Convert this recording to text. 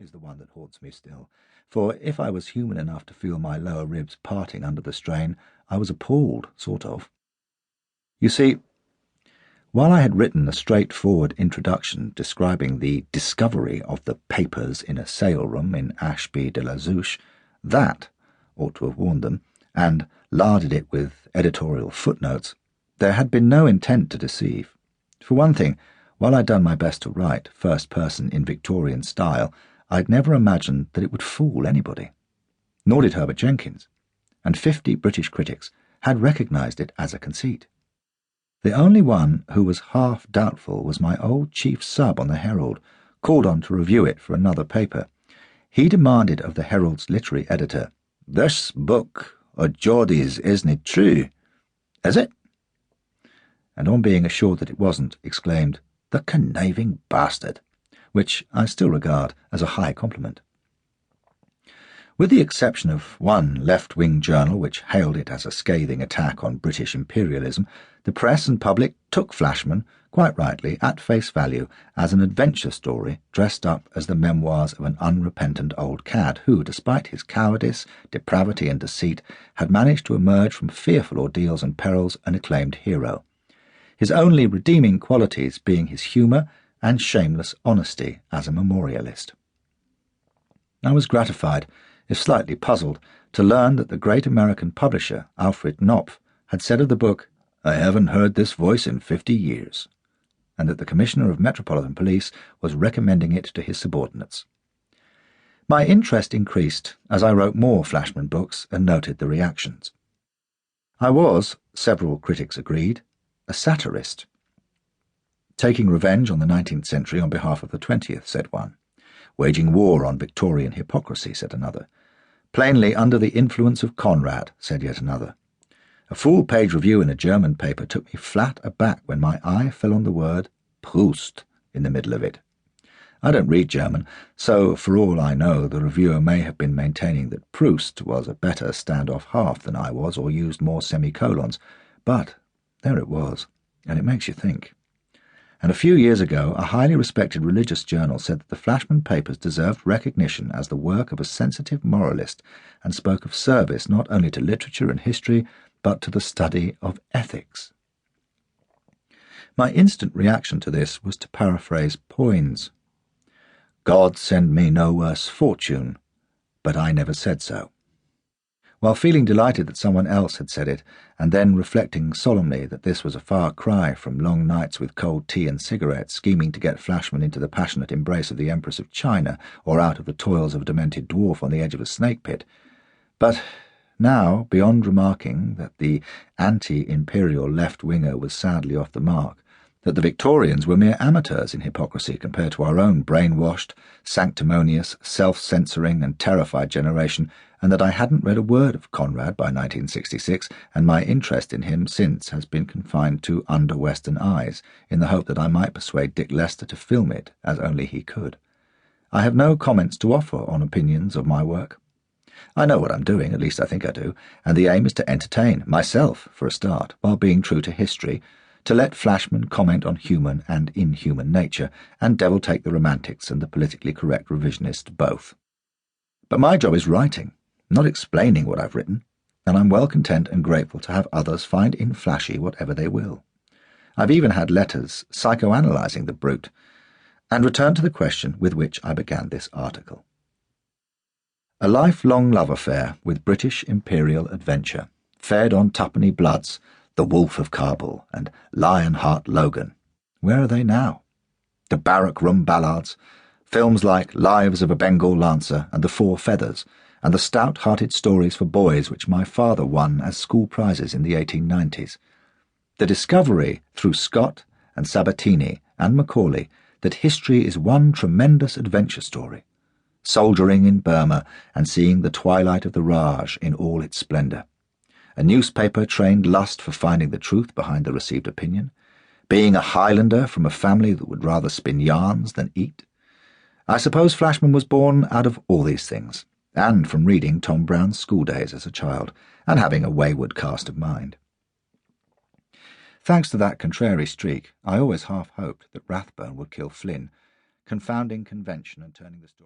is the one that haunts me still, for if I was human enough to feel my lower ribs parting under the strain, I was appalled, sort of. You see, while I had written a straightforward introduction describing the discovery of the papers in a sale room in Ashby de la Zouche, that ought to have warned them, and larded it with editorial footnotes, there had been no intent to deceive. For one thing, while I'd done my best to write first person in Victorian style, I'd never imagined that it would fool anybody. Nor did Herbert Jenkins, and 50 British critics had recognised it as a conceit. The only one who was half doubtful was my old chief sub on the Herald, called on to review it for another paper. He demanded of the Herald's literary editor, "This book of Geordie's isn't true, is it?" And on being assured that it wasn't, exclaimed, "The conniving bastard," which I still regard as a high compliment. With the exception of one left-wing journal which hailed it as a scathing attack on British imperialism, the press and public took Flashman, quite rightly, at face value as an adventure story dressed up as the memoirs of an unrepentant old cad who, despite his cowardice, depravity and deceit, had managed to emerge from fearful ordeals and perils an acclaimed hero, his only redeeming qualities being his humour and shameless honesty as a memorialist. I was gratified, if slightly puzzled, to learn that the great American publisher, Alfred Knopf, had said of the book, "I haven't heard this voice in 50 years," and that the Commissioner of Metropolitan Police was recommending it to his subordinates. My interest increased as I wrote more Flashman books and noted the reactions. I was, several critics agreed, a satirist. "Taking revenge on the 19th century on behalf of the 20th, said one. "Waging war on Victorian hypocrisy, said another. "Plainly under the influence of Conrad," said yet another. A full-page review in a German paper took me flat aback when my eye fell on the word Proust in the middle of it. I don't read German, so for all I know the reviewer may have been maintaining that Proust was a better stand-off half than I was, or used more semicolons, but there it was, and it makes you think. And a few years ago a highly respected religious journal said that the Flashman papers deserved recognition as the work of a sensitive moralist, and spoke of service not only to literature and history, but to the study of ethics. My instant reaction to this was to paraphrase Poins. "God send me no worse fortune, but I never said so." While feeling delighted that someone else had said it, and then reflecting solemnly that this was a far cry from long nights with cold tea and cigarettes, scheming to get Flashman into the passionate embrace of the Empress of China, or out of the toils of a demented dwarf on the edge of a snake pit. But now, beyond remarking that the anti-imperial left-winger was sadly off the mark, that the Victorians were mere amateurs in hypocrisy compared to our own brainwashed, sanctimonious, self-censoring and terrified generation, and that I hadn't read a word of Conrad by 1966, and my interest in him since has been confined to Under Western Eyes, in the hope that I might persuade Dick Lester to film it, as only he could. I have no comments to offer on opinions of my work. I know what I'm doing, at least I think I do, and the aim is to entertain, myself for a start, while being true to history, to let Flashman comment on human and inhuman nature, and devil take the romantics and the politically correct revisionist both. But my job is writing, not explaining what I've written, and I'm well content and grateful to have others find in Flashy whatever they will. I've even had letters psychoanalyzing the brute, and return to the question with which I began this article. A lifelong love affair with British imperial adventure, fed on twopenny bloods, The Wolf of Kabul and Lionheart Logan. Where are they now? The barrack room ballads, films like Lives of a Bengal Lancer and The Four Feathers, and the stout-hearted stories for boys which my father won as school prizes in the 1890s. The discovery, through Scott and Sabatini and Macaulay, that history is one tremendous adventure story, soldiering in Burma and seeing the twilight of the Raj in all its splendour, a newspaper-trained lust for finding the truth behind the received opinion, being a Highlander from a family that would rather spin yarns than eat. I suppose Flashman was born out of all these things, and from reading Tom Brown's Schooldays as a child, and having a wayward cast of mind. Thanks to that contrary streak, I always half hoped that Rathbone would kill Flynn, confounding convention and turning the story.